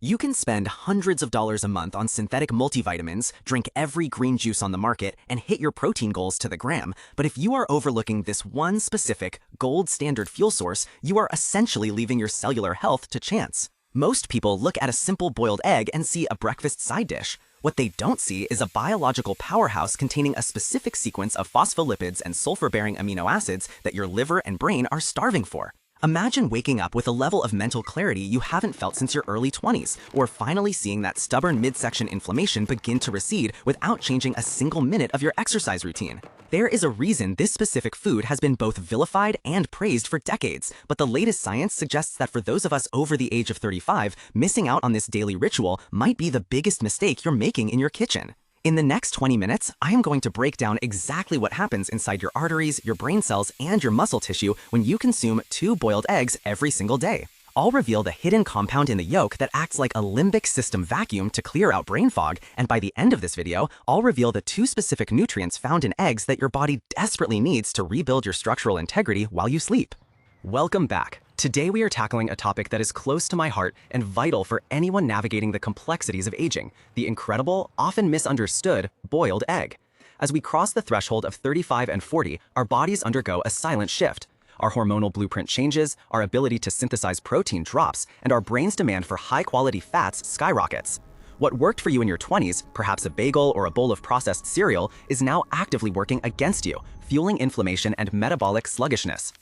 You can spend hundreds of dollars a month on synthetic multivitamins, drink every green juice on the market, and hit your protein goals to the gram, but if you are overlooking this one specific, gold standard fuel source, you are essentially leaving your cellular health to chance. Most people look at a simple boiled egg and see a breakfast side dish. What they don't see is a biological powerhouse containing a specific sequence of phospholipids and sulfur-bearing amino acids that your liver and brain are starving for. Imagine waking up with a level of mental clarity you haven't felt since your early 20s, or finally seeing that stubborn midsection inflammation begin to recede without changing a single minute of your exercise routine. There is a reason this specific food has been both vilified and praised for decades, but the latest science suggests that for those of us over the age of 35, missing out on this daily ritual might be the biggest mistake you're making in your kitchen. In the next 20 minutes, I am going to break down exactly what happens inside your arteries, your brain cells, and your muscle tissue when you consume 2 boiled eggs every single day. I'll reveal the hidden compound in the yolk that acts like a limbic system vacuum to clear out brain fog, and by the end of this video, I'll reveal the 2 specific nutrients found in eggs that your body desperately needs to rebuild your structural integrity while you sleep. Welcome back. Today we are tackling a topic that is close to my heart and vital for anyone navigating the complexities of aging, the incredible, often misunderstood, boiled egg. As we cross the threshold of 35 and 40, our bodies undergo a silent shift. Our hormonal blueprint changes, our ability to synthesize protein drops, and our brain's demand for high-quality fats skyrockets. What worked for you in your 20s, perhaps a bagel or a bowl of processed cereal, is now actively working against you, fueling inflammation and metabolic sluggishness.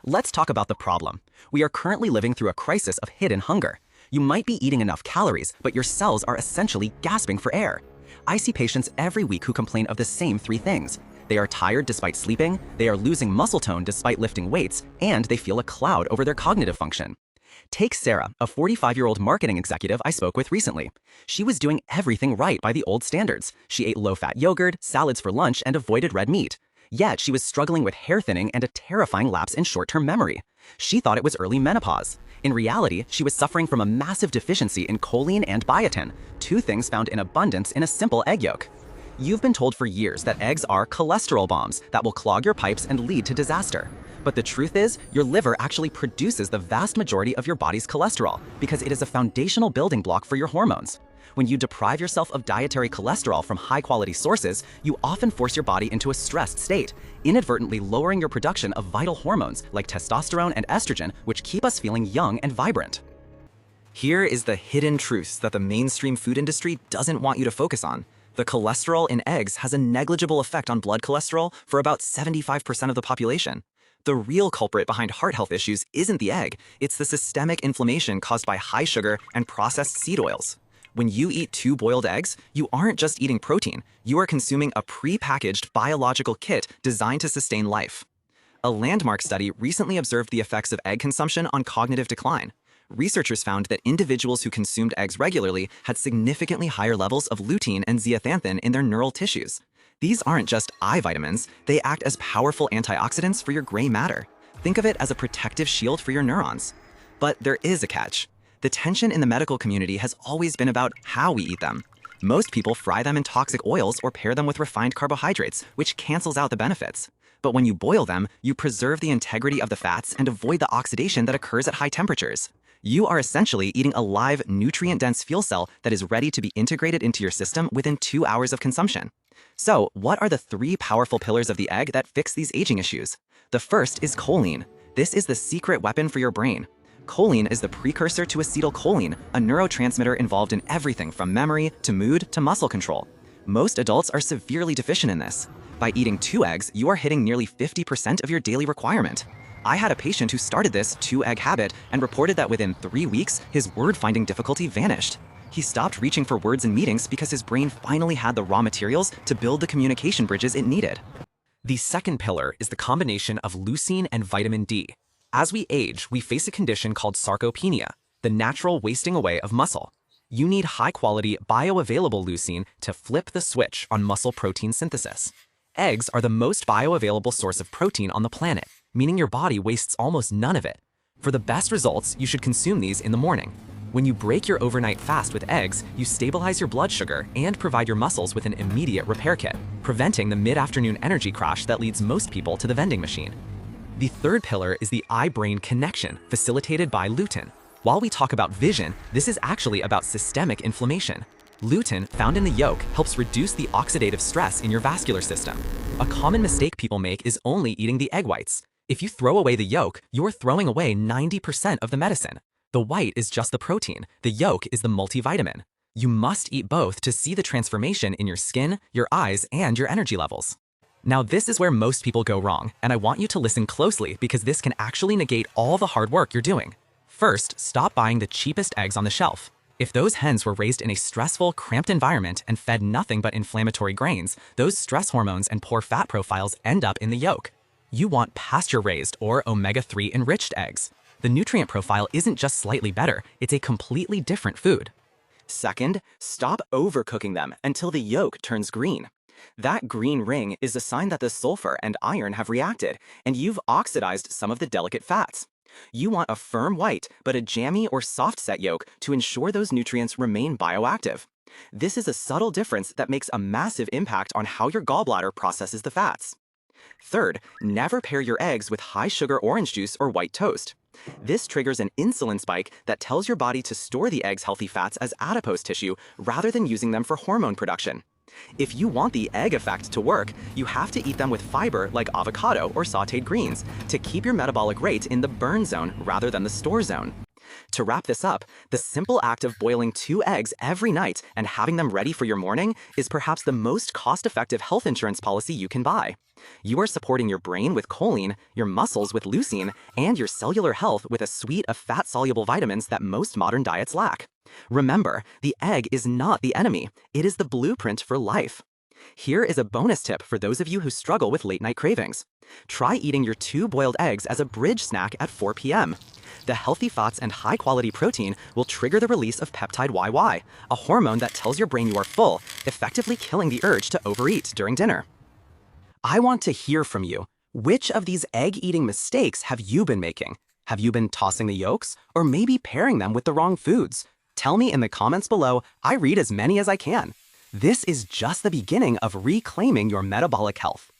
Let's talk about the problem. We are currently living through a crisis of hidden hunger. You might be eating enough calories, but your cells are essentially gasping for air. I see patients every week who complain of the same 3 things. They are tired despite sleeping, they are losing muscle tone despite lifting weights, and they feel a cloud over their cognitive function. Take Sarah, a 45-year-old marketing executive I spoke with recently. She was doing everything right by the old standards. She ate low-fat yogurt, salads for lunch, and avoided red meat. Yet she was struggling with hair thinning and a terrifying lapse in short-term memory. She thought it was early menopause. In reality, she was suffering from a massive deficiency in choline and biotin, 2 things found in abundance in a simple egg yolk. You've been told for years that eggs are cholesterol bombs that will clog your pipes and lead to disaster. But the truth is, your liver actually produces the vast majority of your body's cholesterol because it is a foundational building block for your hormones. When you deprive yourself of dietary cholesterol from high-quality sources, you often force your body into a stressed state, inadvertently lowering your production of vital hormones like testosterone and estrogen, which keep us feeling young and vibrant. Here is the hidden truth that the mainstream food industry doesn't want you to focus on. The cholesterol in eggs has a negligible effect on blood cholesterol for about 75% of the population. The real culprit behind heart health issues isn't the egg, it's the systemic inflammation caused by high sugar and processed seed oils. When you eat 2 boiled eggs, you aren't just eating protein, you are consuming a pre-packaged biological kit designed to sustain life. A landmark study recently observed the effects of egg consumption on cognitive decline. Researchers found that individuals who consumed eggs regularly had significantly higher levels of lutein and zeaxanthin in their neural tissues. These aren't just eye vitamins, they act as powerful antioxidants for your gray matter. Think of it as a protective shield for your neurons. But there is a catch. The tension in the medical community has always been about how we eat them. Most people fry them in toxic oils or pair them with refined carbohydrates, which cancels out the benefits. But when you boil them, you preserve the integrity of the fats and avoid the oxidation that occurs at high temperatures. You are essentially eating a live, nutrient-dense fuel cell that is ready to be integrated into your system within 2 hours of consumption. So, what are the 3 powerful pillars of the egg that fix these aging issues? The first is choline. This is the secret weapon for your brain. Choline is the precursor to acetylcholine, a neurotransmitter involved in everything from memory to mood to muscle control. Most adults are severely deficient in this. By eating 2 eggs, you are hitting nearly 50% of your daily requirement. I had a patient who started this 2-egg habit and reported that within 3 weeks, his word-finding difficulty vanished. He stopped reaching for words in meetings because his brain finally had the raw materials to build the communication bridges it needed. The second pillar is the combination of leucine and vitamin D. As we age, we face a condition called sarcopenia, the natural wasting away of muscle. You need high-quality, bioavailable leucine to flip the switch on muscle protein synthesis. Eggs are the most bioavailable source of protein on the planet, meaning your body wastes almost none of it. For the best results, you should consume these in the morning. When you break your overnight fast with eggs, you stabilize your blood sugar and provide your muscles with an immediate repair kit, preventing the mid-afternoon energy crash that leads most people to the vending machine. The third pillar is the eye-brain connection, facilitated by lutein. While we talk about vision, this is actually about systemic inflammation. Lutein, found in the yolk, helps reduce the oxidative stress in your vascular system. A common mistake people make is only eating the egg whites. If you throw away the yolk, you're throwing away 90% of the medicine. The white is just the protein, the yolk is the multivitamin. You must eat both to see the transformation in your skin, your eyes, and your energy levels. Now this is where most people go wrong, and I want you to listen closely because this can actually negate all the hard work you're doing. First, stop buying the cheapest eggs on the shelf. If those hens were raised in a stressful, cramped environment and fed nothing but inflammatory grains, those stress hormones and poor fat profiles end up in the yolk. You want pasture-raised or omega-3 enriched eggs. The nutrient profile isn't just slightly better, it's a completely different food. Second, stop overcooking them until the yolk turns green. That green ring is a sign that the sulfur and iron have reacted, and you've oxidized some of the delicate fats. You want a firm white, but a jammy or soft-set yolk to ensure those nutrients remain bioactive. This is a subtle difference that makes a massive impact on how your gallbladder processes the fats. Third, never pair your eggs with high-sugar orange juice or white toast. This triggers an insulin spike that tells your body to store the egg's healthy fats as adipose tissue rather than using them for hormone production. If you want the egg effect to work, you have to eat them with fiber like avocado or sautéed greens to keep your metabolic rate in the burn zone rather than the store zone. To wrap this up, the simple act of boiling 2 eggs every night and having them ready for your morning is perhaps the most cost-effective health insurance policy you can buy. You are supporting your brain with choline, your muscles with leucine, and your cellular health with a suite of fat-soluble vitamins that most modern diets lack. Remember, the egg is not the enemy. It is the blueprint for life. Here is a bonus tip for those of you who struggle with late-night cravings. Try eating your 2 boiled eggs as a bridge snack at 4 p.m. The healthy fats and high-quality protein will trigger the release of peptide YY, a hormone that tells your brain you are full, effectively killing the urge to overeat during dinner. I want to hear from you. Which of these egg-eating mistakes have you been making? Have you been tossing the yolks, or maybe pairing them with the wrong foods? Tell me in the comments below. I read as many as I can. This is just the beginning of reclaiming your metabolic health.